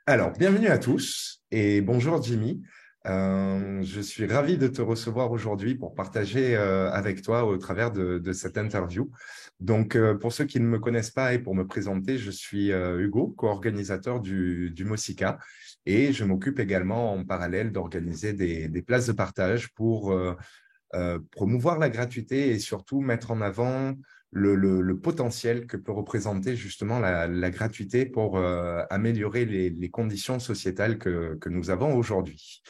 Alors, bienvenue à tous et bonjour Jimmy. Je suis ravi de te recevoir aujourd'hui pour partager avec toi au travers de cette interview. Donc, pour ceux qui ne me connaissent pas et pour me présenter, je suis Hugo, co-organisateur du MOSICA et je m'occupe également en parallèle d'organiser des places de partage pour promouvoir la gratuité et surtout mettre en avant le potentiel que peut représenter justement la gratuité pour améliorer les conditions sociétales que nous avons aujourd'hui.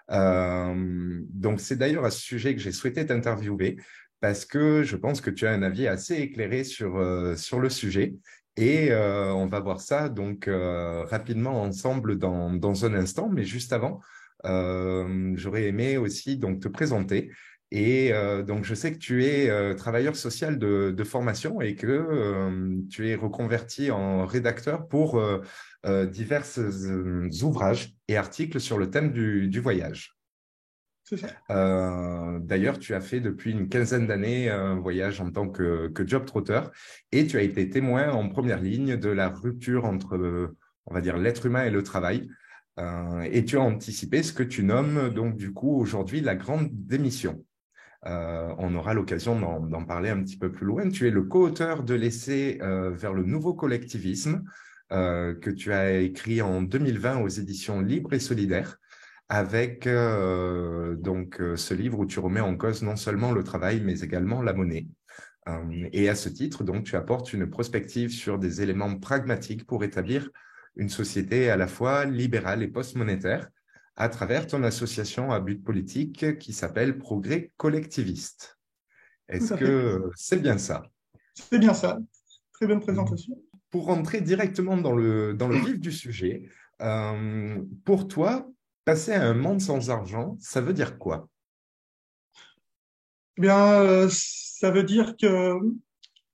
Donc, c'est d'ailleurs à ce sujet que j'ai souhaité t'interviewer parce que je pense que tu as un avis assez éclairé sur le sujet. Et on va voir ça donc rapidement ensemble dans un instant. Mais juste avant, j'aurais aimé aussi donc te présenter. Et donc, je sais que tu es travailleur social de formation et que tu es reconverti en rédacteur pour divers ouvrages et articles sur le thème du voyage. C'est ça. D'ailleurs, tu as fait depuis une quinzaine d'années un voyage en tant que job trotter et tu as été témoin en première ligne de la rupture entre, on va dire, l'être humain et le travail. Et tu as anticipé ce que tu nommes donc du coup aujourd'hui la grande démission. On aura l'occasion d'en parler un petit peu plus loin. Tu es le co-auteur de l'essai vers le nouveau collectivisme que tu as écrit en 2020 aux éditions Libres et Solidaires avec ce livre où tu remets en cause non seulement le travail mais également la monnaie. Et à ce titre, donc, tu apportes une prospective sur des éléments pragmatiques pour établir une société à la fois libérale et post-monétaire à travers ton association à but politique qui s'appelle Progrès collectiviste. Tout Est-ce à fait. que c'est bien ça? C'est bien ça. Très bonne présentation. Pour rentrer directement dans le vif du sujet, pour toi, passer à un monde sans argent, ça veut dire quoi? Eh bien, ça veut dire que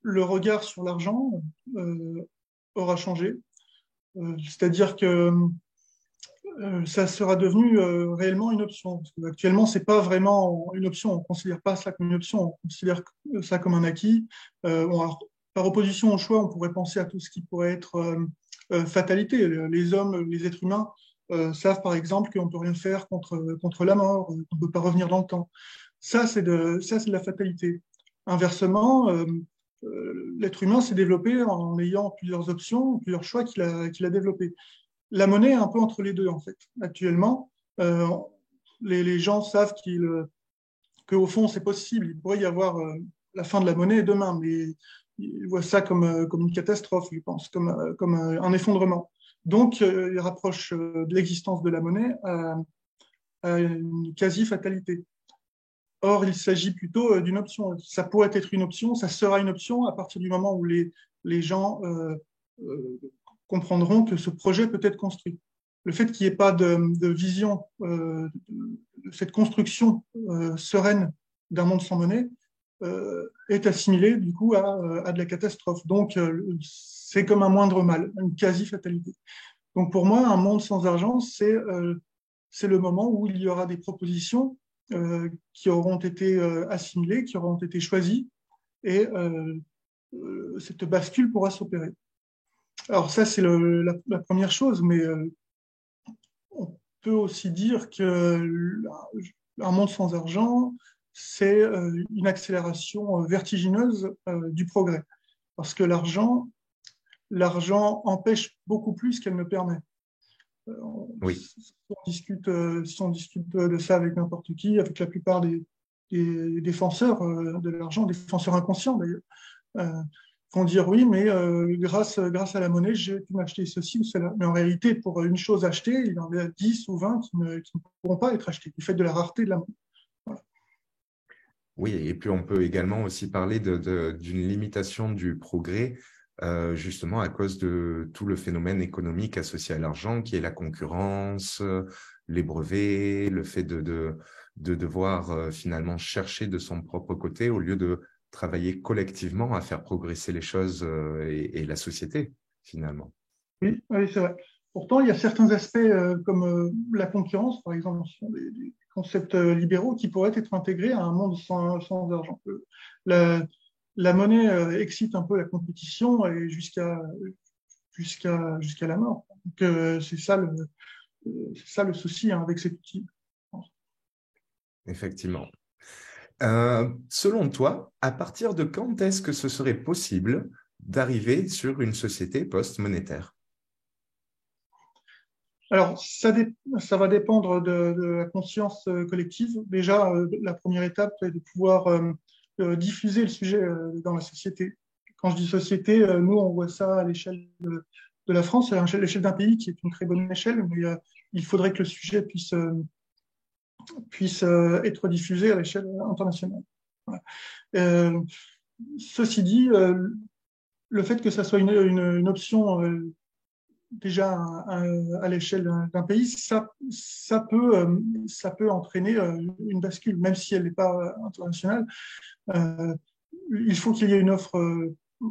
le regard sur l'argent aura changé. C'est-à-dire que ça sera devenu réellement une option. Parce que actuellement, c'est pas vraiment une option. On considère pas ça comme une option. On considère ça comme un acquis. Alors, par opposition au choix, on pourrait penser à tout ce qui pourrait être fatalité. Les hommes, les êtres humains savent par exemple qu'on peut rien faire contre la mort, qu'on ne peut pas revenir dans le temps. Ça, c'est de la fatalité. Inversement, l'être humain s'est développé en ayant plusieurs options, plusieurs choix qu'il a développés. La monnaie est un peu entre les deux, en fait. Actuellement, euh, les gens savent qu'au fond, c'est possible. Il pourrait y avoir la fin de la monnaie demain, mais ils voient ça comme une catastrophe, je pense, comme un effondrement. Donc, ils rapprochent de l'existence de la monnaie à une quasi-fatalité. Or, il s'agit plutôt d'une option. Ça pourrait être une option, ça sera une option à partir du moment où les gens euh, comprendront que ce projet peut être construit. Le fait qu'il n'y ait pas de vision de cette construction sereine d'un monde sans monnaie est assimilé du coup à de la catastrophe. Donc, c'est comme un moindre mal, une quasi-fatalité. Donc, pour moi, un monde sans argent, c'est le moment où il y aura des propositions qui auront été assimilées, qui auront été choisies, et cette bascule pourra s'opérer. Alors ça, c'est la première chose, mais on peut aussi dire que un monde sans argent, c'est une accélération vertigineuse du progrès, parce que l'argent empêche beaucoup plus qu'elle ne permet. Oui. Si on discute de ça avec n'importe qui, avec la plupart des défenseurs de l'argent, défenseurs inconscients d'ailleurs, euh, vont dire oui, mais grâce à la monnaie, j'ai pu m'acheter ceci ou cela. Mais en réalité, pour une chose achetée, il y en a 10 ou 20 qui ne pourront pas être achetées du fait de la rareté de la monnaie. Voilà. Oui, et puis on peut également aussi parler d'une limitation du progrès, justement à cause de tout le phénomène économique associé à l'argent, qui est la concurrence, les brevets, le fait de devoir finalement chercher de son propre côté au lieu de travailler collectivement à faire progresser les choses et la société, finalement. Oui, oui, c'est vrai. Pourtant, il y a certains aspects comme la concurrence, par exemple, ce sont des concepts libéraux qui pourraient être intégrés à un monde sans argent. La, la monnaie excite un peu la compétition et jusqu'à la mort. Donc, c'est ça le souci avec cet outil. Effectivement. Selon toi, à partir de quand est-ce que ce serait possible d'arriver sur une société post-monétaire? Alors, ça va dépendre de la conscience collective. Déjà, la première étape est de pouvoir diffuser le sujet dans la société. Quand je dis société, nous, on voit ça à l'échelle de la France, à l'échelle d'un pays qui est une très bonne échelle, mais il faudrait que le sujet puisse être diffusé à l'échelle internationale. Voilà. Euh, Ceci dit, le fait que ça soit une option déjà à l'échelle d'un pays, ça peut entraîner une bascule, même si elle n'est pas internationale. Euh, il faut qu'il y ait une offre,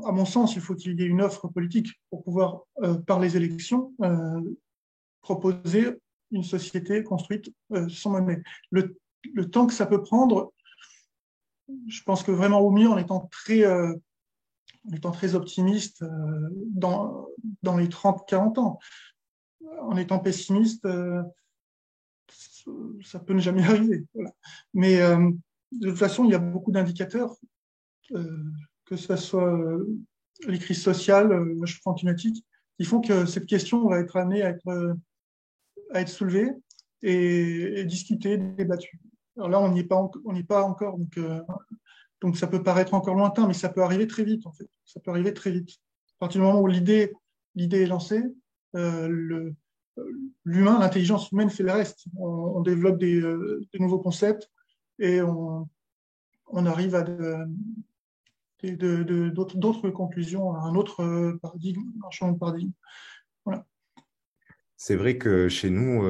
à mon sens, il faut qu'il y ait une offre politique pour pouvoir, par les élections, proposer une société construite sans monnaie. Le temps que ça peut prendre, je pense que vraiment au mieux, en étant très optimiste, dans les 30-40 ans. En étant pessimiste, ça peut ne jamais arriver. Voilà. Mais de toute façon, il y a beaucoup d'indicateurs, que ce soit les crises sociales, le changement climatique, qui font que cette question va être amenée à être soulevée et discutée, débattue. Alors là, on n'y est pas encore, donc ça peut paraître encore lointain, mais ça peut arriver très vite, en fait. Ça peut arriver très vite. À partir du moment où l'idée est lancée, euh, l'humain, l'intelligence humaine fait le reste. On développe des nouveaux concepts et on arrive à d'autres conclusions, à un autre paradigme, un changement de paradigme. Voilà. C'est vrai que chez nous,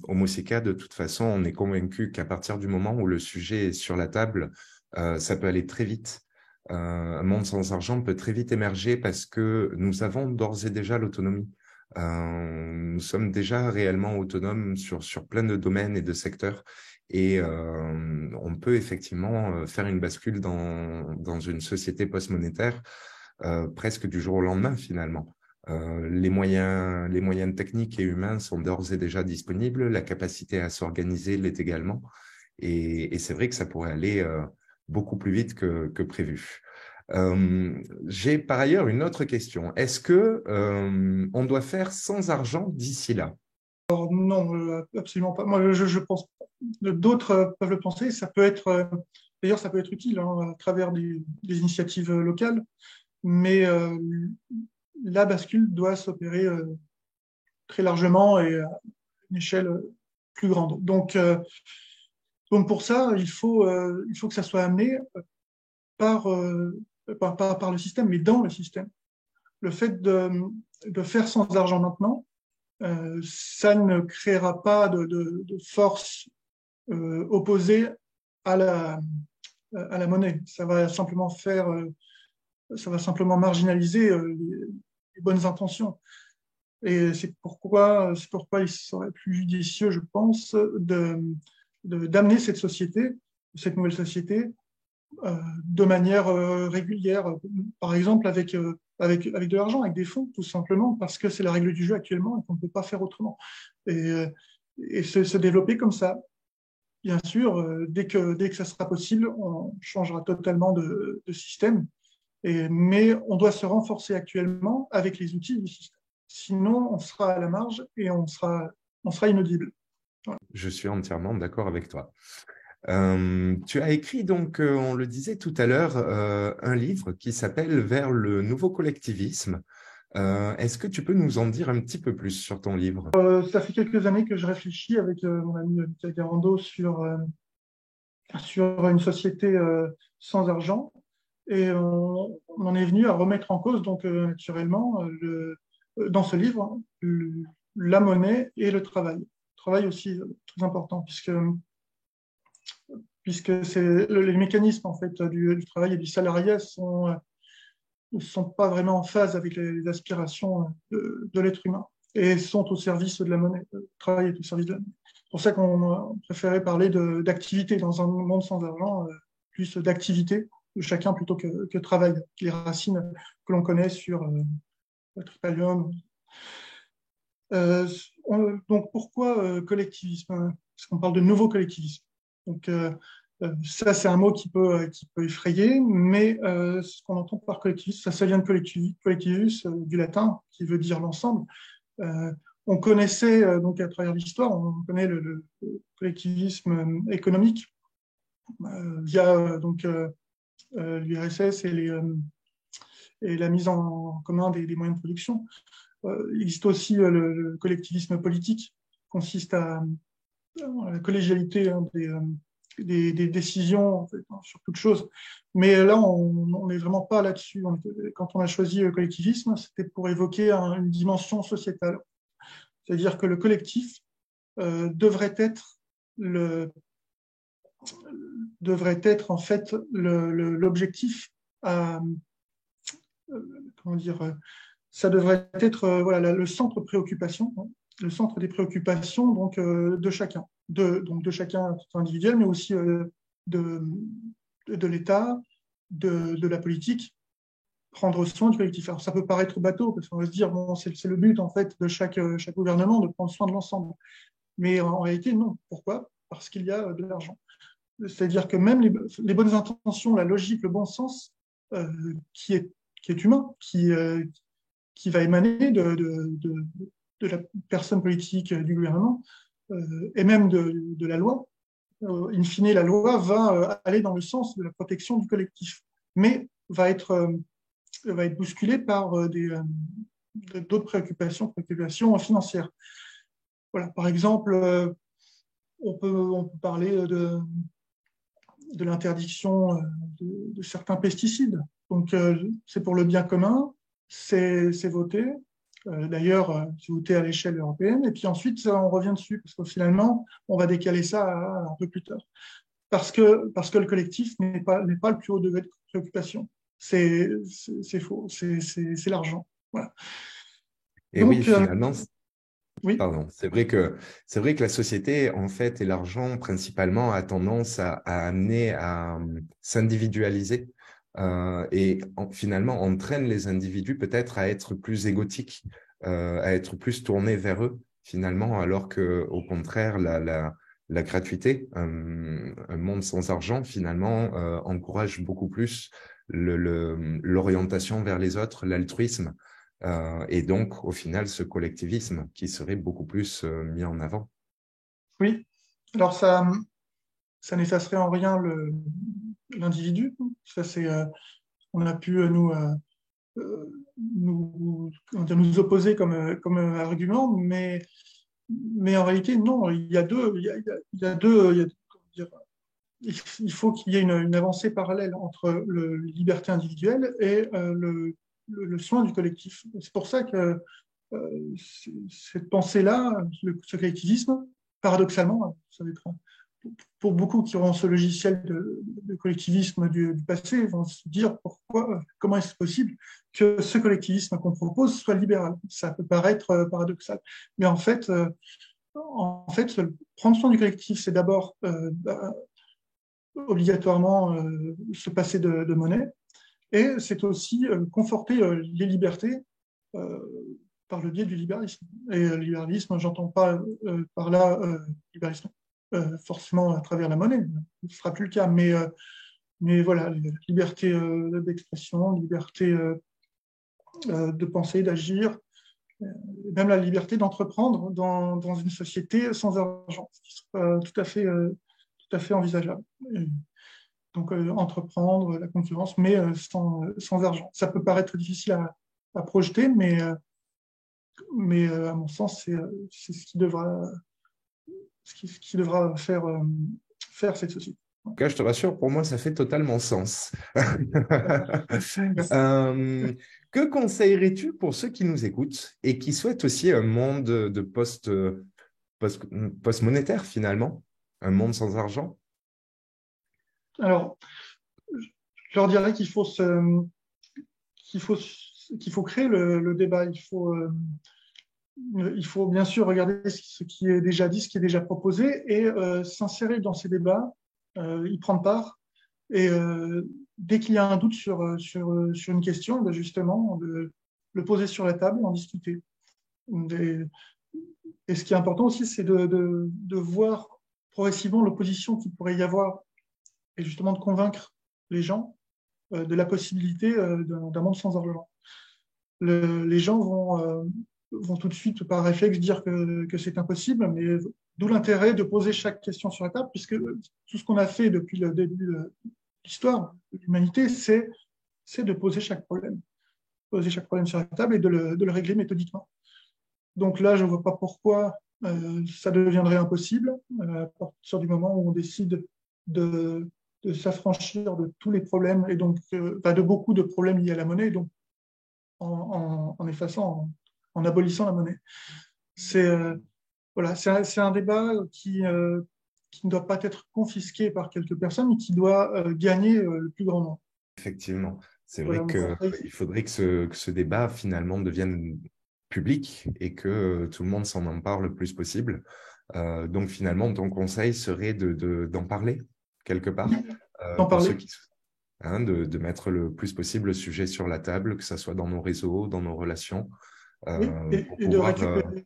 au Moussika, de toute façon, on est convaincu qu'à partir du moment où le sujet est sur la table, ça peut aller très vite. Un monde sans argent peut très vite émerger parce que nous avons d'ores et déjà l'autonomie. Nous sommes déjà réellement autonomes sur plein de domaines et de secteurs. Et on peut effectivement faire une bascule dans une société post-monétaire presque du jour au lendemain, finalement. Les moyens techniques et humains sont d'ores et déjà disponibles. La capacité à s'organiser l'est également. Et c'est vrai que ça pourrait aller beaucoup plus vite que prévu. J'ai par ailleurs une autre question. Est-ce que on doit faire sans argent d'ici là? Alors, non, absolument pas. Moi, je pense pas. D'autres peuvent le penser. Ça peut être, d'ailleurs, ça peut être utile, hein, à travers des initiatives locales, mais la bascule doit s'opérer très largement et à une échelle plus grande. Donc pour ça, il faut que ça soit amené par, par le système, mais dans le système. Le fait de faire sans argent maintenant, ça ne créera pas de force opposée à à la monnaie. Ça va simplement marginaliser les bonnes intentions. Et c'est pourquoi il serait plus judicieux, je pense, d'amener cette nouvelle société, de manière régulière, par exemple avec de l'argent, avec des fonds, tout simplement, parce que c'est la règle du jeu actuellement et qu'on ne peut pas faire autrement. Et se développer comme ça. Bien sûr, dès que ça sera possible, on changera totalement de système, mais on doit se renforcer actuellement avec les outils du système. Sinon, on sera à la marge et on sera inaudible. Voilà. Je suis entièrement d'accord avec toi. Tu as écrit, donc, on le disait tout à l'heure, un livre qui s'appelle Vers le nouveau collectivisme. Est-ce que tu peux nous en dire un petit peu plus sur ton livre? Ça fait quelques années que je réfléchis avec mon ami Michael Garando sur une société sans argent et on en est venu à remettre en cause, donc naturellement, dans ce livre, hein, la monnaie et le travail. Le travail aussi très important puisque les mécanismes en fait du travail et du salariat ne sont pas vraiment en phase avec les aspirations de l'être humain et sont au service de la monnaie. Le travail est au service de la monnaie. C'est pour ça qu'on préférait parler d'activité dans un monde sans argent, plus d'activité de chacun plutôt que travail. Les racines que l'on connaît sur Tripalium. Euh, donc pourquoi collectivisme? Parce qu'on parle de nouveau collectivisme. Donc ça, c'est un mot qui peut effrayer, mais ce qu'on entend par collectivisme, ça vient de collectivus, du latin, qui veut dire l'ensemble. On connaissait, donc à travers l'histoire, on connaît le collectivisme économique via l'URSS et la mise en commun des moyens de production. Il existe aussi le collectivisme politique, qui consiste à la collégialité des décisions en fait, sur toute chose. Mais là, on n'est vraiment pas là-dessus. Quand on a choisi le collectivisme, c'était pour évoquer une dimension sociétale. C'est-à-dire que le collectif devrait être en fait l'objectif à comment dire, ça devrait être voilà, le centre de préoccupation, hein, le centre des préoccupations donc, de chacun, donc de chacun individuel, mais aussi de, de l'État, de la politique, prendre soin du collectif. Alors ça peut paraître bateau, parce qu'on va se dire, bon, c'est le but en fait de chaque gouvernement de prendre soin de l'ensemble. Mais en réalité, non. Pourquoi? Parce qu'il y a de l'argent. C'est-à-dire que même les bonnes intentions, la logique, le bon sens, euh, qui, est, qui est humain, qui va émaner de la personne politique du gouvernement et même de la loi. In fine, la loi va aller dans le sens de la protection du collectif, mais va être bousculée par d'autres préoccupations financières. Voilà, par exemple, on peut parler de l'interdiction de certains pesticides. Donc, c'est pour le bien commun, c'est voté. D'ailleurs, c'est voté à l'échelle européenne. Et puis ensuite, on revient dessus, parce que finalement, on va décaler ça un peu plus tard. Parce que le collectif n'est pas le plus haut degré de préoccupation. C'est faux, c'est l'argent. Voilà. Et oui, Donc, finalement, oui, pardon, c'est vrai que la société, en fait, et l'argent principalement a tendance à amener à s'individualiser finalement entraîne les individus peut-être à être plus égotiques, à être plus tournés vers eux finalement, alors que au contraire la gratuité, un monde sans argent finalement encourage beaucoup plus l'orientation vers les autres, l'altruisme. Et donc, au final, ce collectivisme qui serait beaucoup plus mis en avant. oui. Alors, ça n'effacerait en rien l'individu. Ça, on a pu nous opposer comme argument, mais en réalité, non. Il faut qu'il y ait une avancée parallèle entre la liberté individuelle et le soin du collectif. C'est pour ça que cette pensée-là, ce collectivisme, paradoxalement, ça va être pour beaucoup qui auront ce logiciel de collectivisme du passé, vont se dire comment est-ce possible que ce collectivisme qu'on propose soit libéral. Ça peut paraître paradoxal, mais en fait, prendre soin du collectif, c'est d'abord obligatoirement se passer de monnaie, et c'est aussi conforter les libertés euh, par le biais du libéralisme. Et le libéralisme, j'entends pas par là libéralisme forcément à travers la monnaie, ce ne sera plus le cas, mais voilà, liberté d'expression, liberté de penser, d'agir, même la liberté d'entreprendre dans une société sans argent, ce qui serait tout à fait envisageable. Et donc, entreprendre la concurrence, mais sans argent. Ça peut paraître difficile à projeter, mais à mon sens, c'est ce qui devra faire cette société. En tout cas, je te rassure, pour moi, ça fait totalement sens. Merci. Euh, que conseillerais-tu pour ceux qui nous écoutent et qui souhaitent aussi un monde de post, post-monétaire finalement, un monde sans argent? Alors, je leur dirais qu'il faut, qu'il faut créer le débat. Il faut bien sûr regarder ce qui est déjà dit, ce qui est déjà proposé, et s'insérer dans ces débats, y prendre part. Et dès qu'il y a un doute sur une question, ben justement, le poser sur la table et en discuter. Et ce qui est important aussi, c'est de voir progressivement l'opposition qu'il pourrait y avoir et justement de convaincre les gens de la possibilité d'un monde sans argent. Les gens vont tout de suite, par réflexe, dire que c'est impossible, mais d'où l'intérêt de poser chaque question sur la table, puisque tout ce qu'on a fait depuis le début de l'histoire de l'humanité, c'est de poser chaque problème sur la table et de le régler méthodiquement. Donc là, je ne vois pas pourquoi ça deviendrait impossible à partir du moment où on décide de s'affranchir de tous les problèmes et donc de beaucoup de problèmes liés à la monnaie, donc en effaçant, en abolissant la monnaie. Voilà, c'est un débat qui ne doit pas être confisqué par quelques personnes, mais qui doit gagner le plus grand nombre. Effectivement, c'est Voilà vrai mon qu'il faudrait que ce débat finalement devienne public et que tout le monde s'en empare le plus possible. Donc finalement, ton conseil serait d'en parler quelque part d'en pour ceux parler. qui de mettre le plus possible le sujet sur la table, que ce soit dans nos réseaux, dans nos relations, Oui, pour et de pouvoir récupérer.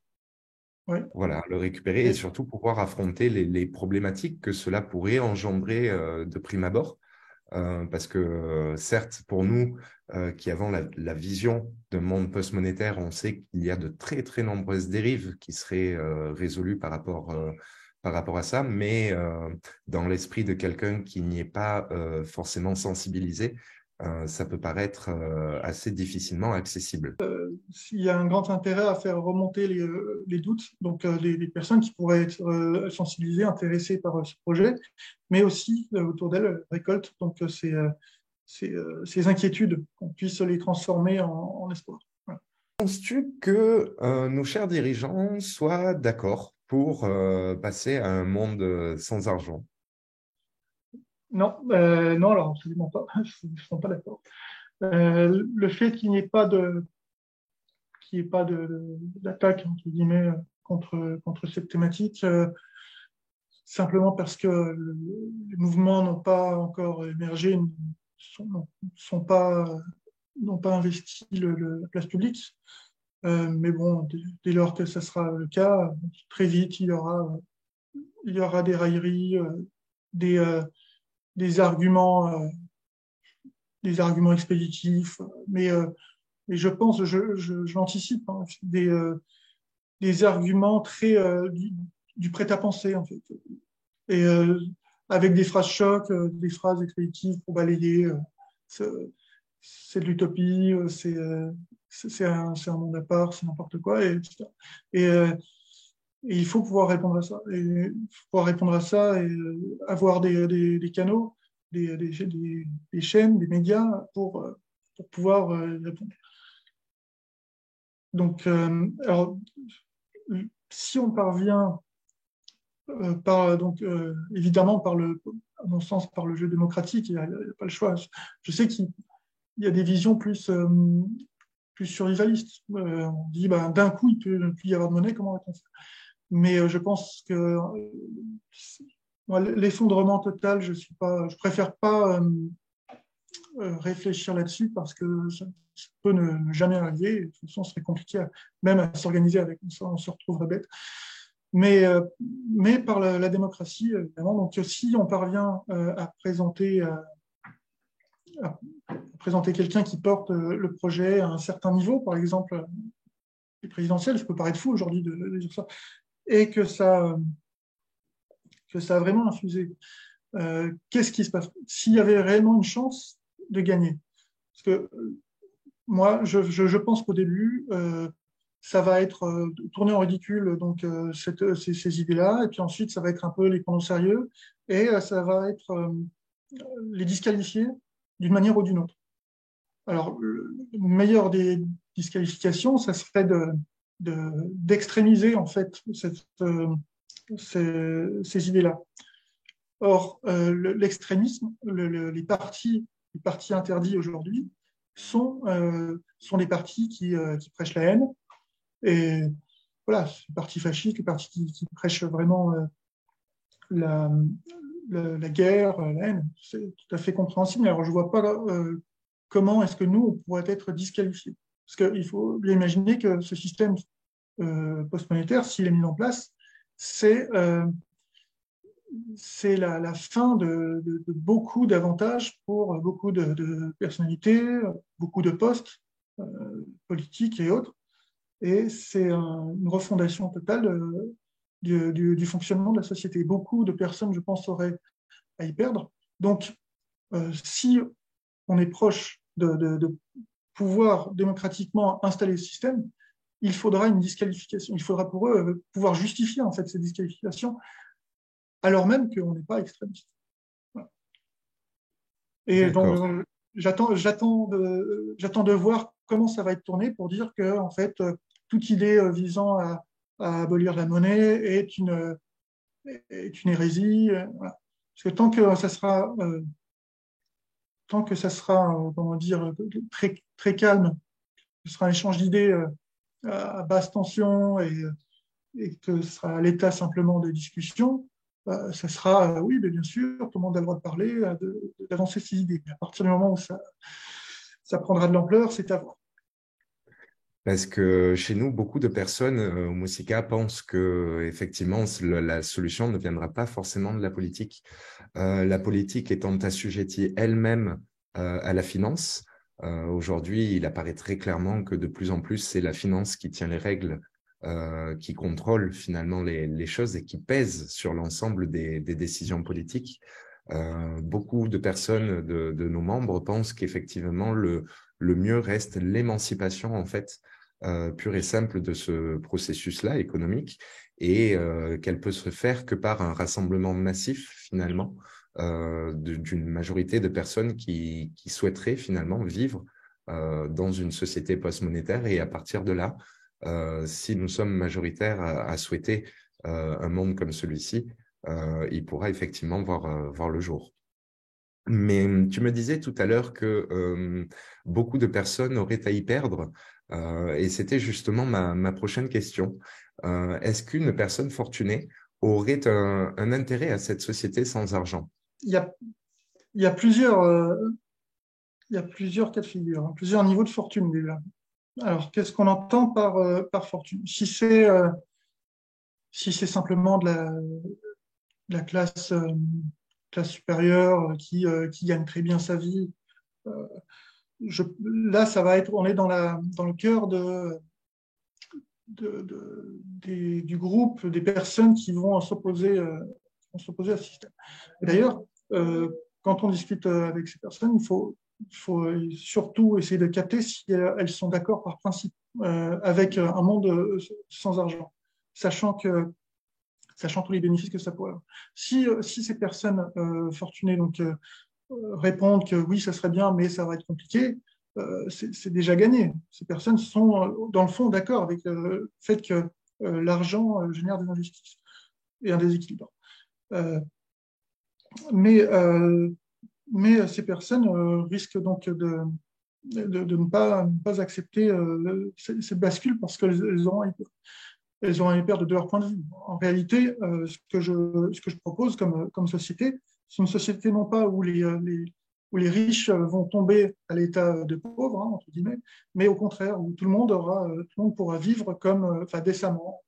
Oui. voilà, le récupérer et Et, surtout pouvoir affronter les problématiques que cela pourrait engendrer de prime abord. Parce que certes, pour nous qui avons la vision d'un monde post-monétaire, on sait qu'il y a de très, très nombreuses dérives qui seraient résolues par rapport à ça, mais dans l'esprit de quelqu'un qui n'y est pas forcément sensibilisé, ça peut paraître assez difficilement accessible. s'il y a un grand intérêt à faire remonter les doutes, donc les personnes qui pourraient être sensibilisées, intéressées par ce projet, mais aussi autour d'elles récoltent donc ces inquiétudes, qu'on puisse les transformer en espoir. Voilà. Penses-tu que nos chers dirigeants soient d'accord pour passer à un monde sans argent? Non, non, alors absolument pas. Je ne suis pas d'accord. Le fait qu'il n'y ait pas d'attaque entre guillemets contre cette thématique, simplement parce que les mouvements n'ont pas encore émergé, sont pas, n'ont pas investi la place publique. Mais bon, dès lors que ça sera le cas, très vite, il y aura des railleries, des, euh, des arguments, euh, des arguments expéditifs. Mais je pense, j'anticipe, hein, des arguments très du prêt-à-penser, en fait. Et avec des phrases chocs, des phrases expéditives pour balayer. C'est c'est de l'utopie, c'est un monde à part, c'est n'importe quoi, etc. Et, euh, et il faut pouvoir répondre à ça. Et il faut pouvoir répondre à ça et avoir des canaux, des chaînes, des médias pour pouvoir répondre. Donc, alors, si on parvient évidemment à mon sens, par le jeu démocratique, il n'y a pas le choix. Je sais qu'il y a des visions plus survivalistes. On dit, d'un coup, il ne peut plus y avoir de monnaie, comment va-t-on faire? Mais je pense que moi, l'effondrement total, je préfère pas réfléchir là-dessus parce que ça peut ne jamais arriver. De toute façon, ce serait compliqué même à s'organiser avec ça, on se retrouverait bête. Mais, euh, mais par la démocratie, évidemment. Donc, si on parvient à présenter quelqu'un qui porte le projet à un certain niveau, par exemple, les présidentielles, je peux paraître fou aujourd'hui de dire ça, et que ça a vraiment infusé. Qu'est-ce qui se passe s'il y avait réellement une chance de gagner? Parce que moi, je pense qu'au début, ça va être tourné en ridicule, donc ces idées-là, et puis ensuite, ça va être un peu les prendre au sérieux, et ça va être les disqualifier d'une manière ou d'une autre. Alors, le meilleur des disqualifications, ça serait d'extrémiser en fait ces idées-là. Or, l'extrémisme, les partis interdits aujourd'hui sont les partis qui prêchent la haine. Et voilà, les partis fascistes, les partis qui prêchent vraiment la, la guerre, la haine, c'est tout à fait compréhensible. Alors, je ne vois pas comment est-ce que nous, on pourrait être disqualifiés. Parce qu'il faut bien imaginer que ce système post-monétaire, s'il est mis en place, c'est la fin de beaucoup d'avantages pour beaucoup de personnalités, beaucoup de postes politiques et autres. Et c'est une refondation totale du fonctionnement de la société. Beaucoup de personnes, je pense, auraient à y perdre. Donc, si on est proche de pouvoir démocratiquement installer le système, il faudra une disqualification. Il faudra pour eux pouvoir justifier en fait ces disqualifications, alors même qu'on n'est pas extrémiste. Voilà. Et donc, D'accord. j'attends de voir comment ça va être tourné pour dire que en fait, toute idée visant à abolir la monnaie est une hérésie. Voilà. Parce que tant que ça sera comment dire, très, très calme, ce sera un échange d'idées à basse tension et que ce sera à l'état simplement de discussion, ça sera, oui, mais bien sûr, tout le monde a le droit de parler, d'avancer ses idées. Mais à partir du moment où ça prendra de l'ampleur, c'est à voir. Parce que chez nous, beaucoup de personnes au Moussika pensent que effectivement la solution ne viendra pas forcément de la politique. La politique étant assujettie elle-même à la finance, aujourd'hui, il apparaît très clairement que de plus en plus, c'est la finance qui tient les règles, qui contrôle finalement les choses et qui pèse sur l'ensemble des décisions politiques. Beaucoup de personnes de nos membres pensent qu'effectivement, le mieux reste l'émancipation, en fait, pure et simple de ce processus-là économique et qu'elle peut se faire que par un rassemblement massif, finalement, d'une majorité de personnes qui souhaiteraient finalement vivre dans une société post-monétaire. Et à partir de là, si nous sommes majoritaires à souhaiter un monde comme celui-ci, il pourra effectivement voir le jour. Mais tu me disais tout à l'heure que beaucoup de personnes auraient à y perdre, et c'était justement ma prochaine question. Est-ce qu'une personne fortunée aurait un intérêt à cette société sans argent? Il y a, il y a plusieurs, il y a plusieurs cas de figure, hein, plusieurs niveaux de fortune déjà. Alors, qu'est-ce qu'on entend par fortune? Si c'est simplement de la classe supérieure qui gagne très bien sa vie, euh, là, on est dans le cœur du groupe des personnes qui vont s'opposer à ce système. Et d'ailleurs, quand on discute avec ces personnes, il faut surtout essayer de capter si elles sont d'accord par principe avec un monde sans argent, sachant tous les bénéfices que ça pourrait avoir. Si ces personnes fortunées répondent que oui, ça serait bien, mais ça va être compliqué, c'est déjà gagné. Ces personnes sont, dans le fond, d'accord avec le fait que l'argent génère des injustices et un déséquilibre. Mais, ces personnes risquent donc de ne pas accepter cette bascule parce qu'elles auront eu peur de leur point de vue. En réalité, ce que je propose comme société, c'est une société non pas où les riches vont tomber à l'état de pauvres, hein, entre guillemets, mais au contraire, où tout le monde pourra vivre décemment,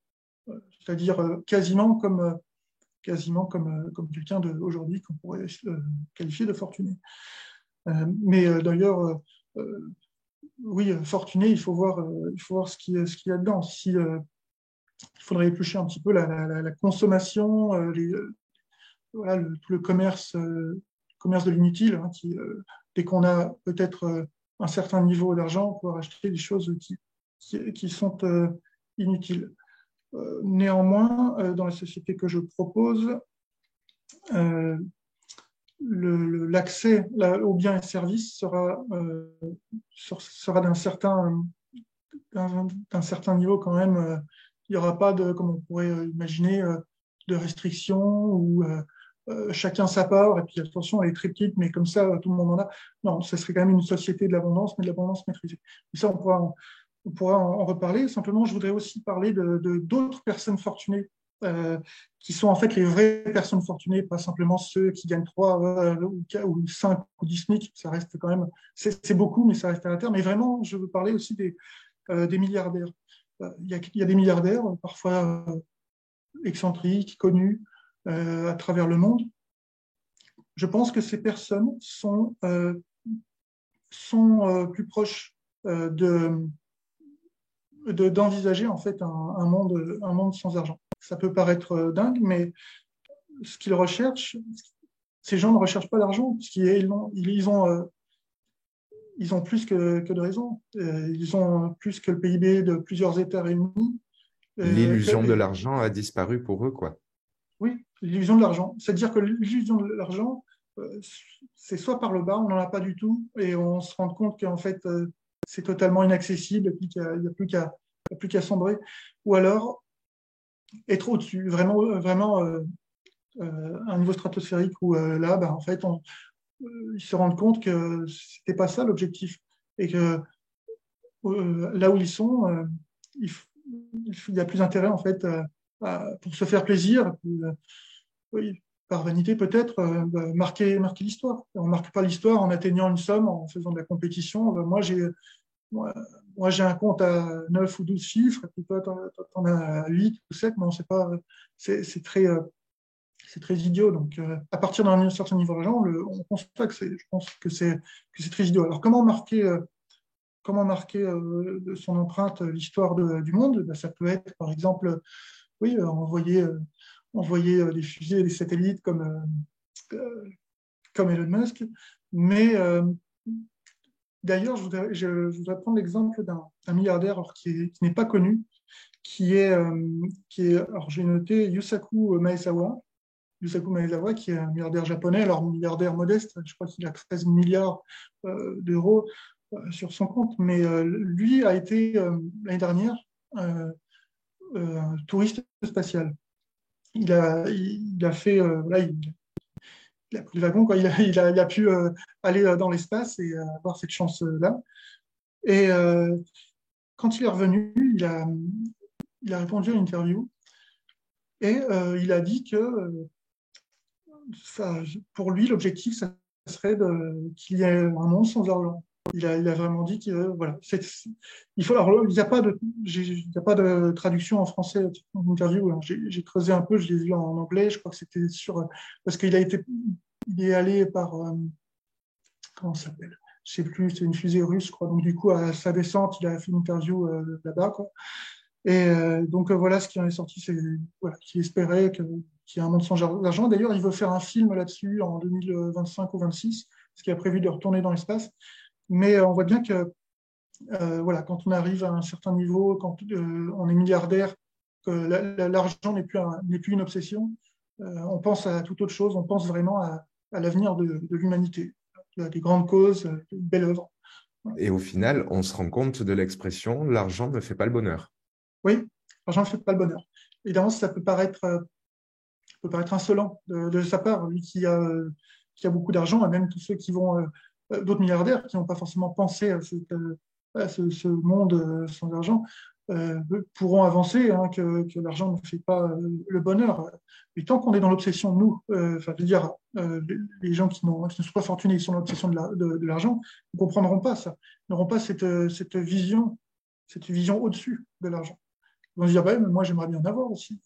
c'est-à-dire quasiment comme quelqu'un d'aujourd'hui qu'on pourrait qualifier de fortuné. D'ailleurs, oui, fortuné, il faut voir ce qu'il y a dedans. Il faudrait éplucher un petit peu la consommation, voilà, tout le commerce de l'inutile, hein, dès qu'on a peut-être un certain niveau d'argent, on peut acheter des choses qui sont inutiles. Néanmoins, dans la société que je propose, l'accès aux biens et services sera d'un certain niveau quand même. Il n'y aura pas comme on pourrait imaginer, de restrictions ou chacun sa part, et puis attention, elle est très petite, mais comme ça, tout le monde en a. Non, ce serait quand même une société de l'abondance, mais de l'abondance maîtrisée. Et ça, on pourra en reparler. Simplement, je voudrais aussi parler d'autres personnes fortunées qui sont en fait les vraies personnes fortunées, pas simplement ceux qui gagnent 3 ou 5 ou 10 SMIC. Ça reste quand même, c'est beaucoup, mais ça reste à la terre. Mais vraiment, je veux parler aussi des milliardaires. il y a des milliardaires, parfois excentriques, connus à travers le monde. Je pense que ces personnes sont plus proches d'envisager en fait un monde sans argent. Ça peut paraître dingue, mais ce qu'ils recherchent, ces gens ne recherchent pas l'argent, puisqu'ils ils ont plus que de raison. Ils ont plus que le PIB de plusieurs États réunis. L'illusion de l'argent a disparu pour eux, quoi. Oui, l'illusion de l'argent. C'est-à-dire que l'illusion de l'argent, c'est soit par le bas, on n'en a pas du tout, et on se rend compte qu'en fait, c'est totalement inaccessible, et puis qu'il n'y a plus qu'à sombrer, ou alors être au-dessus, vraiment un niveau stratosphérique où là, en fait, ils se rendent compte que c'était pas ça l'objectif, et que là où ils sont, il, il y a plus intérêt en fait pour se faire plaisir, oui, par vanité peut-être, marquer l'histoire. On ne marque pas l'histoire en atteignant une somme, en faisant de la compétition. Moi, moi, j'ai un compte à 9 ou 12 chiffres, et puis toi, tu en as 8 ou 7, mais on sait pas, c'est très idiot. Donc, à partir d'un certain niveau d'argent, on constate je pense que c'est très idiot. Alors, comment marquer de son empreinte l'histoire du monde? Ben, ça peut être, par exemple, oui, envoyer des fusées et des satellites comme Elon Musk. Mais d'ailleurs, je voudrais prendre l'exemple d'un milliardaire qui n'est pas connu, alors j'ai noté Yusaku Maezawa. Yusaku Maezawa, qui est un milliardaire japonais, alors milliardaire modeste, je crois qu'il a 13 milliards d'euros sur son compte, mais lui a été l'année dernière touriste spatial. Il a fait, voilà, il a pris le wagon, quoi. Il a pu aller dans l'espace et avoir cette chance-là. Et quand il est revenu, il a répondu à une interview et il a dit que pour lui, l'objectif, ça serait qu'il y ait un monde sans argent. Il a vraiment dit que voilà, il faut. Alors, il n'y a pas de traduction en français dans l'interview. Hein. J'ai creusé un peu, je l'ai vu en anglais. Je crois que c'était parce il est allé par comment ça s'appelle? Je sais plus. C'est une fusée russe, je crois. Donc du coup, à sa descente, il a fait une interview là-bas, quoi. Et donc voilà, ce qui en est sorti, c'est voilà, qu'il espérait qu'il y ait un monde sans argent. D'ailleurs, il veut faire un film là-dessus en 2025 ou 26, ce qui a prévu de retourner dans l'espace. Mais on voit bien que voilà, quand on arrive à un certain niveau, quand on est milliardaire, que l'argent n'est plus une obsession, on pense à toute autre chose, on pense vraiment à l'avenir de l'humanité, à des grandes causes, une belle œuvre. Voilà. Et au final, on se rend compte de l'expression l'argent ne fait pas le bonheur. Oui, l'argent ne fait pas le bonheur. Évidemment, ça peut paraître insolent de sa part, lui qui a beaucoup d'argent, et même tous ceux qui vont, d'autres milliardaires qui n'ont pas forcément pensé à ce monde sans argent, pourront avancer hein, que l'argent ne fait pas le bonheur. Mais tant qu'on est dans l'obsession, nous, enfin, je veux dire, les gens qui ne sont pas fortunés, qui sont dans l'obsession de l'argent, ne comprendront pas ça, n'auront pas cette vision au-dessus de l'argent. Ils vont se dire, bah, mais moi, j'aimerais bien en avoir aussi.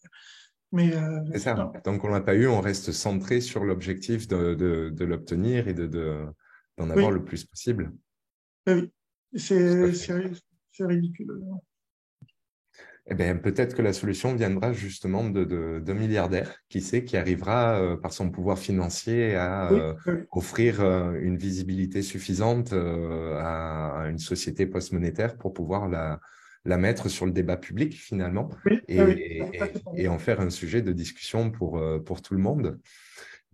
Mais C'est ça. non. Tant qu'on ne l'a pas eu, on reste centré sur l'objectif de l'obtenir et d'en avoir Oui, le plus possible. oui. Tout à C'est fait. c'est ridicule. Eh bien, peut-être que la solution viendra justement de milliardaires, qui sait, qui arrivera par son pouvoir financier à Oui, oui, offrir une visibilité suffisante à une société post-monétaire pour pouvoir la mettre sur le débat public finalement oui, oui, oui. Ça, c'est pas et mal. en faire un sujet de discussion pour tout le monde.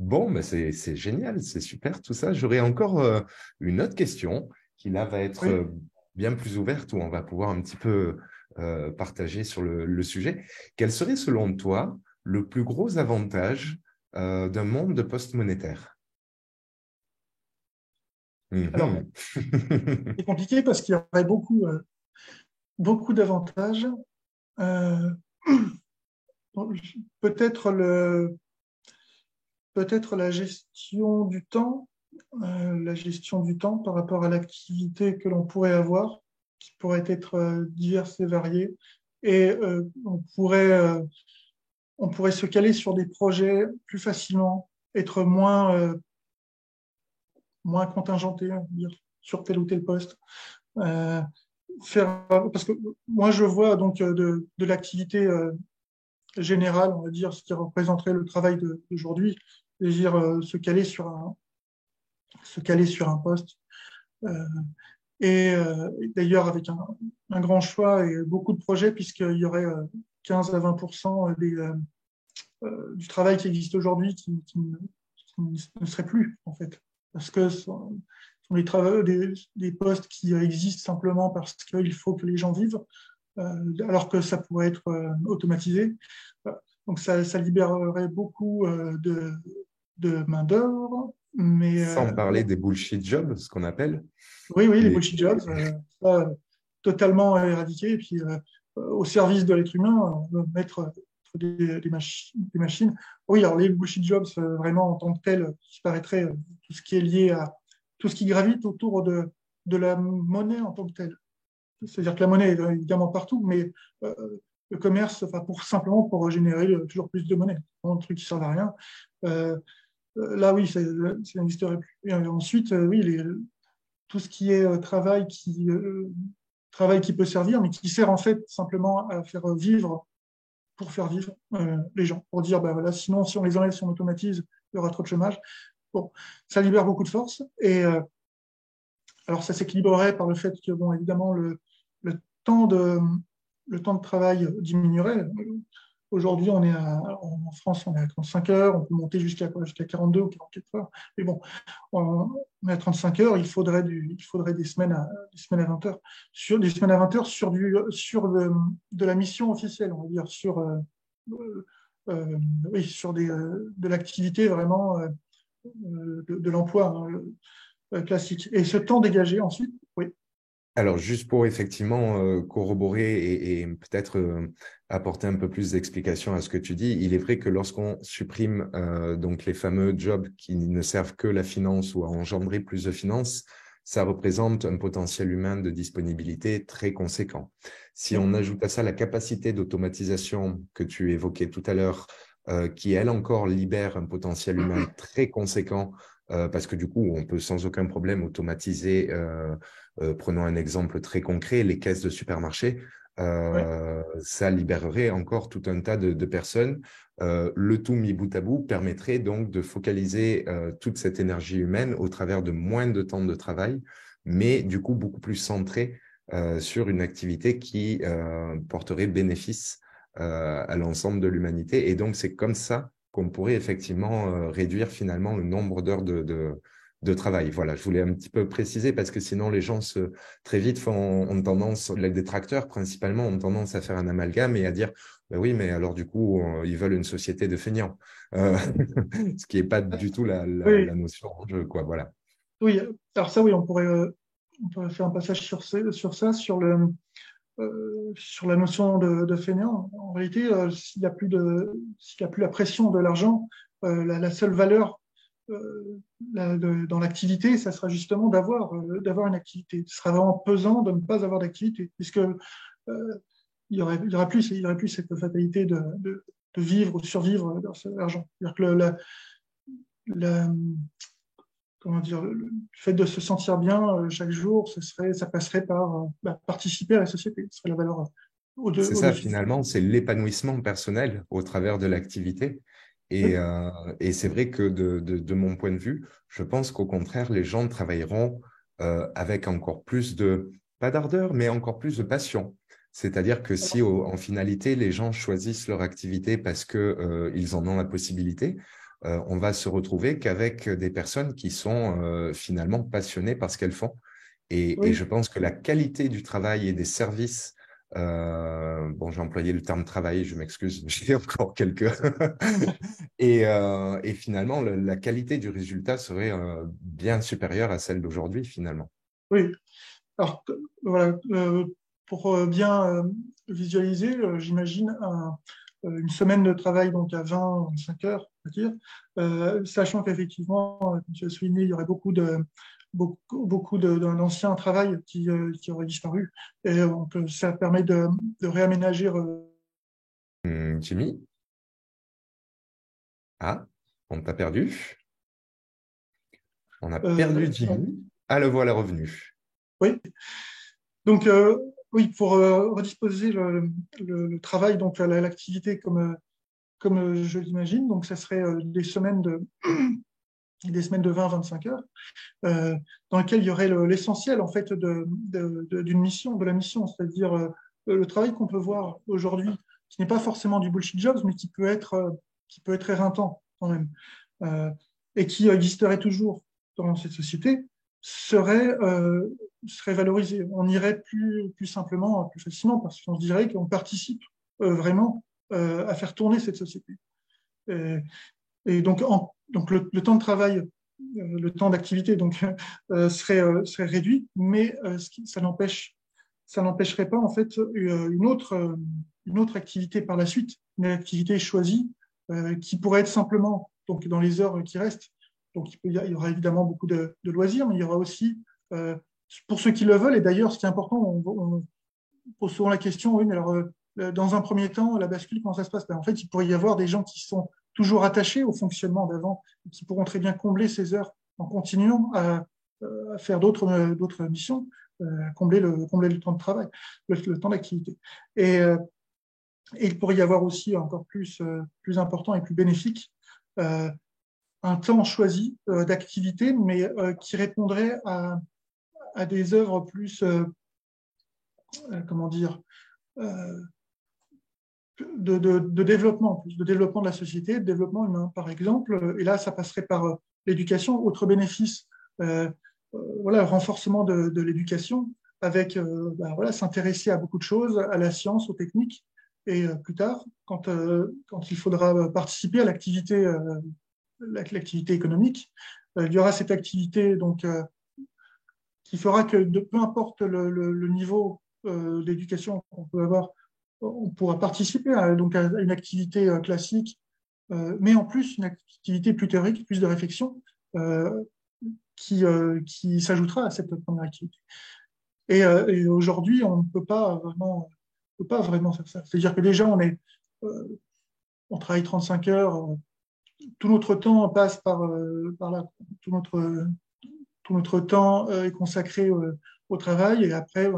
Bon, mais c'est génial, c'est super tout ça. J'aurais encore une autre question qui là va être Oui. bien plus ouverte où on va pouvoir un petit peu partager sur le sujet. Quel serait selon toi le plus gros avantage d'un monde post-monétaire? Alors, Mhm. c'est compliqué parce qu'il y aurait beaucoup d'avantages. Euh, peut-être peut-être la gestion du temps par rapport à l'activité que l'on pourrait avoir, qui pourrait être diverse et variée. et on pourrait se caler sur des projets plus facilement, être moins contingenté, on va dire, sur tel ou tel poste. Euh, parce que moi, je vois donc de l'activité générale, on va dire, ce qui représenterait le travail d'aujourd'hui, c'est-à-dire se caler sur un poste. Euh, et d'ailleurs, avec un grand choix et beaucoup de projets, puisqu'il y aurait 15 à 20% du travail qui existe aujourd'hui qui ne serait plus, en fait. Parce que ce sont des postes qui existent simplement parce qu'il faut que les gens vivent, alors que ça pourrait être automatisé. Donc ça libérerait beaucoup de main-d'œuvre, mais Sans parler des bullshit jobs, ce qu'on appelle. oui, oui, les Les... bullshit jobs, ça, totalement éradiqués, et puis au service de l'être humain, mettre des machines. Oui, alors les bullshit jobs, vraiment en tant que tel, qui paraîtrait tout ce qui est lié à tout ce qui gravite autour de la monnaie en tant que telle. C'est-à-dire que la monnaie est évidemment partout, mais euh, le commerce, enfin, simplement pour générer toujours plus de monnaie, un truc qui ne sert à rien. Euh, Là, oui, ça n'existerait plus. Et ensuite, oui, tout ce qui est travail qui peut servir, mais qui sert en fait simplement à faire vivre, pour faire vivre les gens, pour dire, ben voilà, sinon, si on les enlève, si on automatise, il y aura trop de chômage. Bon, ça libère beaucoup de force. Et alors, ça s'équilibrerait par le fait que, bon, évidemment, le temps de, le temps de travail diminuerait. Aujourd'hui, en France, on est à 35 heures, on peut monter jusqu'à 42 ou 44 heures. Mais bon, on est à 35 heures, il faudrait des semaines à 20 heures. Des semaines à 20 heures de la mission officielle, on va dire, oui, de l'activité vraiment de l'emploi, hein, classique. Et ce temps dégagé ensuite, oui. Alors, juste pour effectivement corroborer et peut-être apporter un peu plus d'explication à ce que tu dis, il est vrai que lorsqu'on supprime donc les fameux jobs qui ne servent que la finance ou à engendrer plus de finances, ça représente un potentiel humain de disponibilité très conséquent. Si Oui, on ajoute à ça la capacité d'automatisation que tu évoquais tout à l'heure, qui elle encore libère un potentiel humain très conséquent, parce que du coup, on peut sans aucun problème automatiser. Prenons un exemple très concret, les caisses de supermarché, oui, ça libérerait encore tout un tas de personnes. Le tout mis bout à bout permettrait donc de focaliser toute cette énergie humaine au travers de moins de temps de travail, mais du coup beaucoup plus centré sur une activité qui porterait bénéfice à l'ensemble de l'humanité. Et donc c'est comme ça qu'on pourrait effectivement réduire finalement le nombre d'heures de travail. Voilà, je voulais un petit peu préciser parce que sinon les gens très vite ont tendance, les détracteurs principalement, ont tendance à faire un amalgame et à dire ben oui, mais alors du coup, ils veulent une société de feignants. Euh, ce qui n'est pas du tout oui, la notion en jeu, quoi. Voilà. oui. Alors ça, oui, on pourrait faire un passage sur ça, sur la notion de fainéant. En réalité, s'il y a plus la pression de l'argent, la seule valeur dans l'activité, ça sera justement d'avoir une activité. Ce sera vraiment pesant de ne pas avoir d'activité, puisque il y aurait plus cette fatalité de vivre ou de survivre grâce à l'argent. C'est-à-dire que la- comment dire, le fait de se sentir bien chaque jour, ça passerait par participer à la société. Ce serait la valeur C'est ça, au-dessus de tout. finalement, c'est l'épanouissement personnel au travers de l'activité. Et, Oui, euh, et c'est vrai que de mon point de vue, je pense qu'au contraire, les gens travailleront avec encore plus pas d'ardeur, mais encore plus de passion. C'est-à-dire que si en finalité, les gens choisissent leur activité parce que ils en ont la possibilité, on va se retrouver qu'avec des personnes qui sont finalement passionnées par ce qu'elles font. Et oui, je pense que la qualité du travail et des services bon, j'ai employé le terme travail, je m'excuse, j'ai encore quelques. Et finalement, la qualité du résultat serait bien supérieure à celle d'aujourd'hui, finalement. oui. Alors, voilà, pour bien visualiser, j'imagine une semaine de travail donc à 25 heures, on va dire, sachant qu'effectivement, comme tu as souligné, il y aurait beaucoup beaucoup d'anciens travail qui auraient disparu. Et donc, ça permet de réaménager. Jimmy? Ah, on t'a perdu. On a perdu Jimmy. Ah, le voilà revenu. Oui. Donc, oui, pour redisposer le travail, donc l'activité comme je l'imagine, donc ça serait des semaines de 20-25 heures, dans lesquelles il y aurait l'essentiel en fait d'une mission, de la mission, c'est-à-dire le travail qu'on peut voir aujourd'hui, qui n'est pas forcément du bullshit jobs, mais qui peut être éreintant quand même, euh, et qui existerait toujours dans cette société, serait valorisé. On irait plus simplement, plus facilement, parce qu'on se dirait qu'on participe vraiment à faire tourner cette société. Et donc, le temps de travail, le temps d'activité serait réduit, mais ça n'empêcherait pas en fait une autre activité par la suite, une activité choisie qui pourrait être simplement donc dans les heures qui restent. Donc il y aura évidemment beaucoup de loisirs, mais il y aura aussi pour ceux qui le veulent. Et d'ailleurs, ce qui est important, on pose souvent la question, oui, mais alors dans un premier temps, la bascule, comment ça se passe? Ben, en fait, il pourrait y avoir des gens qui sont toujours attachés au fonctionnement d'avant et qui pourront très bien combler ces heures en continuant à faire d'autres missions, combler le temps de travail, le temps d'activité. Et il pourrait y avoir aussi encore plus important et plus bénéfique un temps choisi d'activité, mais qui répondrait à des œuvres plus, comment dire, de développement, de développement de la société, de développement humain, par exemple. Et là, ça passerait par l'éducation. Autre bénéfice, voilà, le renforcement de l'éducation, avec voilà, s'intéresser à beaucoup de choses, à la science, aux techniques. Et plus tard, quand il faudra participer à l'activité économique, il y aura cette activité donc, qui fera que peu importe le niveau d'éducation qu'on peut avoir, on pourra participer donc à une activité classique, mais en plus une activité plus théorique, plus de réflexion, qui s'ajoutera à cette première activité. Et aujourd'hui, on ne peut pas vraiment faire ça. C'est-à-dire que déjà, on travaille 35 heures, tout notre temps passe par là, tout notre temps est consacré au travail, et après,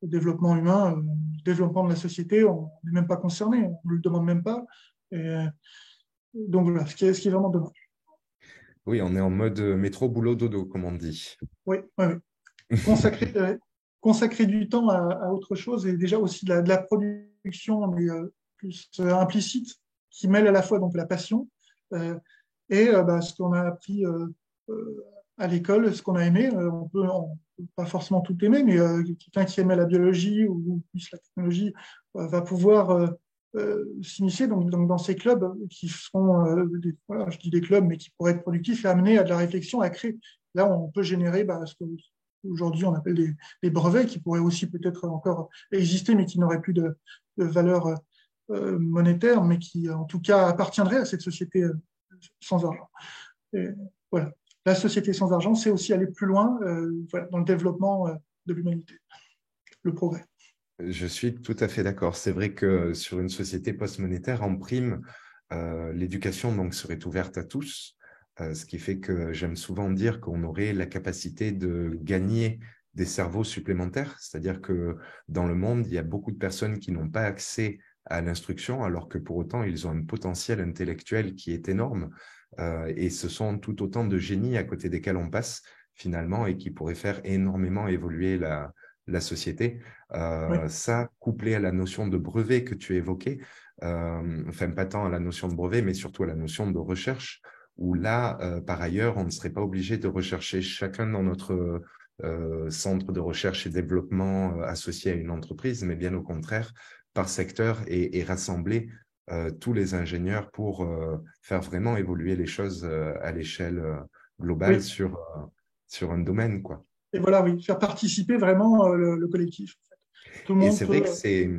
le développement humain, le développement de la société, on n'est même pas concerné, on ne le demande même pas. Et, donc voilà, ce qui est vraiment dommage. Oui, on est en mode métro, boulot, dodo, comme on dit. Oui, oui, oui. Consacrer du temps à autre chose, et déjà aussi de la production, mais plus implicite, qui mêle à la fois donc la passion et ce qu'on a appris à l'école, ce qu'on a aimé. On peut pas forcément tout aimer, mais quelqu'un qui aimait la biologie ou plus la technologie va pouvoir s'initier donc, dans ces clubs qui sont, voilà, je dis des clubs, mais qui pourraient être productifs et amener à de la réflexion, à créer. Là, on peut générer ce que aujourd'hui on appelle des brevets, qui pourraient aussi peut-être encore exister, mais qui n'auraient plus de valeur monétaire, mais qui en tout cas appartiendraient à cette société sans argent. Et voilà. La société sans argent, c'est aussi aller plus loin voilà, dans le développement de l'humanité, le progrès. Je suis tout à fait d'accord. C'est vrai que sur une société post-monétaire, en prime, l'éducation donc serait ouverte à tous, ce qui fait que j'aime souvent dire qu'on aurait la capacité de gagner des cerveaux supplémentaires. C'est-à-dire que dans le monde, il y a beaucoup de personnes qui n'ont pas accès à l'instruction, alors que pour autant, ils ont un potentiel intellectuel qui est énorme. Et ce sont tout autant de génies à côté desquels on passe finalement et qui pourraient faire énormément évoluer la société. Oui. Ça, couplé à la notion de brevet que tu évoquais, enfin pas tant à la notion de brevet, mais surtout à la notion de recherche, où là, par ailleurs, on ne serait pas obligé de rechercher chacun dans notre centre de recherche et développement associé à une entreprise, mais bien au contraire, par secteur et rassembler tous les ingénieurs pour faire vraiment évoluer les choses à l'échelle globale Oui. sur un domaine, quoi. Et voilà, oui, faire participer vraiment le collectif. En fait. Tout le Et monde c'est vrai peut. que c'est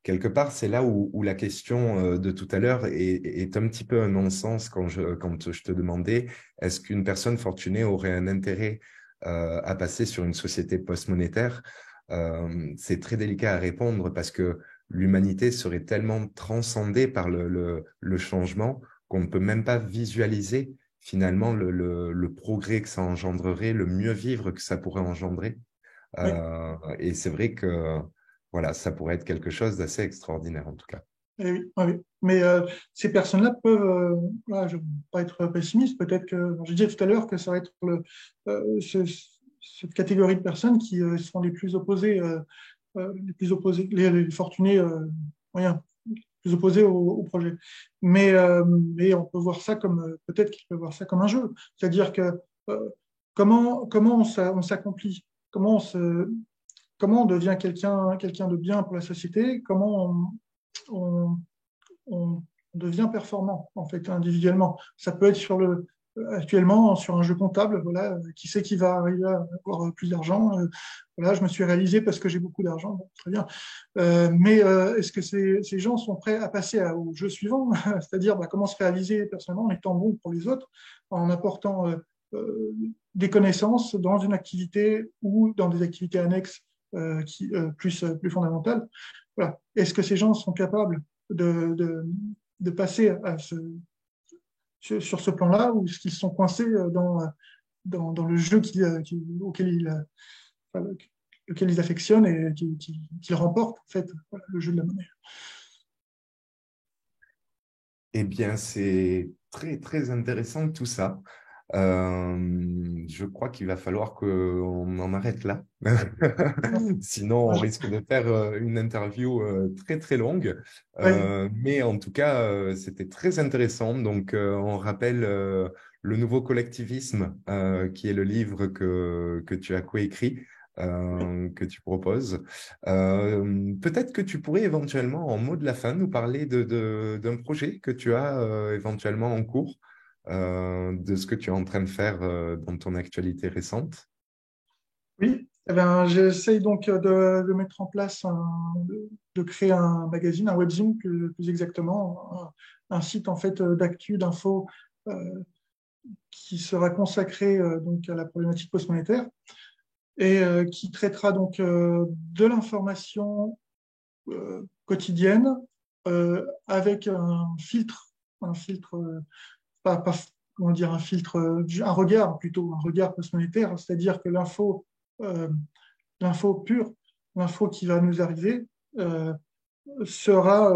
quelque part, c'est là où la question de tout à l'heure est un petit peu un non-sens quand je te demandais est-ce qu'une personne fortunée aurait un intérêt à passer sur une société post-monétaire, c'est très délicat à répondre parce que l'humanité serait tellement transcendée par le changement qu'on ne peut même pas visualiser finalement le progrès que ça engendrerait, le mieux vivre que ça pourrait engendrer. Oui. Et c'est vrai que voilà, ça pourrait être quelque chose d'assez extraordinaire en tout cas. Eh oui, oui, oui. Mais ces personnes-là peuvent, voilà, je ne veux pas être pessimiste, peut-être que, je disais tout à l'heure que ça va être cette catégorie de personnes qui sont les plus opposés, les fortunés moyens, les plus opposés au projet. Mais on peut voir ça comme, peut-être qu'ils peuvent voir ça comme un jeu. C'est-à-dire que euh, comment on s'accomplit, comment on devient quelqu'un de bien pour la société, on, on devient performant en fait individuellement. Ça peut être actuellement sur un jeu comptable, voilà, qui sait qui va arriver à avoir plus d'argent. Voilà, je me suis réalisé parce que j'ai beaucoup d'argent, bon, très bien. Mais est-ce que ces gens sont prêts à passer au jeu suivant, c'est-à-dire comment se réaliser personnellement en étant bon pour les autres, en apportant des connaissances dans une activité ou dans des activités annexes plus fondamentales. Voilà. Est-ce que ces gens sont capables de, de, de passer sur ce plan-là ou est-ce qu'ils sont coincés dans le jeu enfin, lequel ils affectionnent et qu'ils remportent en fait, voilà, le jeu de la monnaie. Eh bien, c'est très, très intéressant tout ça. Je crois qu'il va falloir qu'on en arrête là. Sinon, on risque de faire une interview très, très longue. Oui, Mais en tout cas, c'était très intéressant. Donc, on rappelle Le Nouveau Collectivisme, qui est le livre que tu as coécrit, que tu proposes. Peut-être que tu pourrais éventuellement, en mot de la fin, nous parler d'un projet que tu as éventuellement en cours, de ce que tu es en train de faire dans ton actualité récente. oui. Eh ben, j'essaye donc de mettre en place, de créer un magazine, un webzine plus exactement, un site en fait d'actu, d'infos qui sera consacré donc à la problématique post-monétaire et qui traitera donc de l'information quotidienne avec un filtre pas, comment dire, un filtre, un regard plutôt, un regard post-monétaire, c'est-à-dire que euh, l'info pure, l'info qui va nous arriver, euh, sera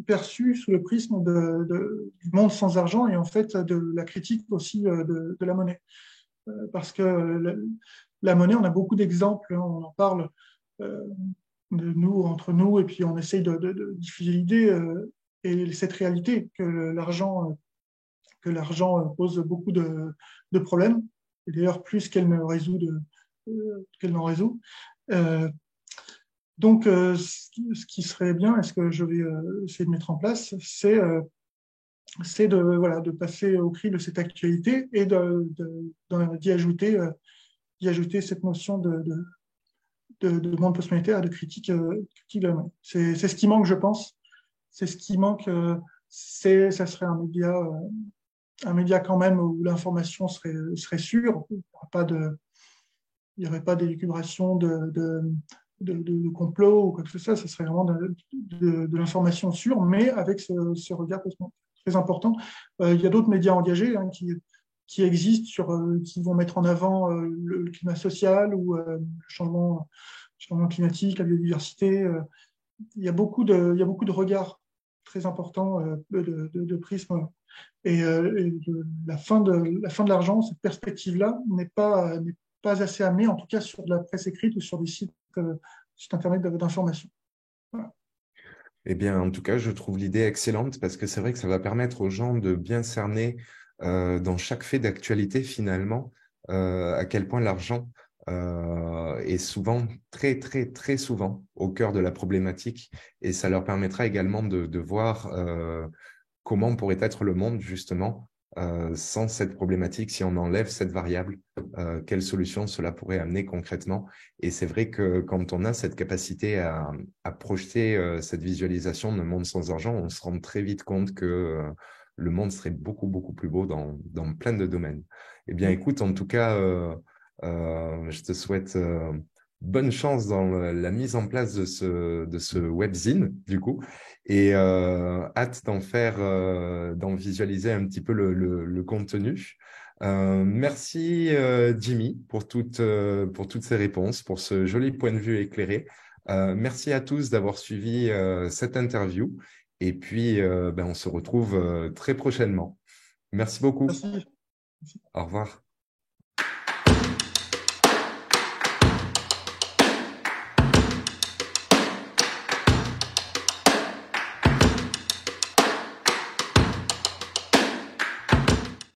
perçue sous le prisme du monde sans argent et en fait de la critique aussi de la monnaie. Parce que la monnaie, on a beaucoup d'exemples, hein, on en parle euh, de nous, entre nous, et puis on essaye de diffuser l'idée et cette réalité que l'argent pose beaucoup de problèmes, et d'ailleurs plus qu'elle n'en résout. Euh, donc, ce qui serait bien, et ce que je vais essayer de mettre en place, c'est voilà, de passer au cri de cette actualité et d'y ajouter cette notion de monde post-monétaire et de critique de la monnaie. C'est ce qui manque, je pense. C'est ce qui manque. Ça serait un média quand même où l'information serait sûre. Il n'y aurait pas d'élucubration de complot ou quoi que ce soit. Ce serait vraiment de l'information sûre, mais avec ce regard très important. Il y a d'autres médias engagés qui existent, qui vont mettre en avant le climat social ou le changement climatique, la biodiversité. Il y a beaucoup de regards très importants de prismes la fin de l'argent, cette perspective-là, n'est pas assez amenée, en tout cas sur de la presse écrite ou sur des sites internet d'information. Voilà. Eh bien, en tout cas, je trouve l'idée excellente parce que c'est vrai que ça va permettre aux gens de bien cerner dans chaque fait d'actualité finalement à quel point l'argent est souvent, très, très, très souvent au cœur de la problématique et ça leur permettra également de voir comment pourrait être le monde justement sans cette problématique, si on enlève cette variable, quelle solution cela pourrait amener concrètement. Et c'est vrai que quand on a cette capacité à projeter cette visualisation d'un monde sans argent, on se rend très vite compte que le monde serait beaucoup, beaucoup plus beau dans plein de domaines. Eh bien, écoute, en tout cas, Je te souhaite bonne chance dans la mise en place de ce webzine, du coup, et hâte d'en faire, d'en visualiser un petit peu le contenu. Merci Jimmy pour toutes ces réponses, pour ce joli point de vue éclairé. Merci à tous d'avoir suivi cette interview et puis on se retrouve très prochainement. Merci beaucoup. Merci. Au revoir.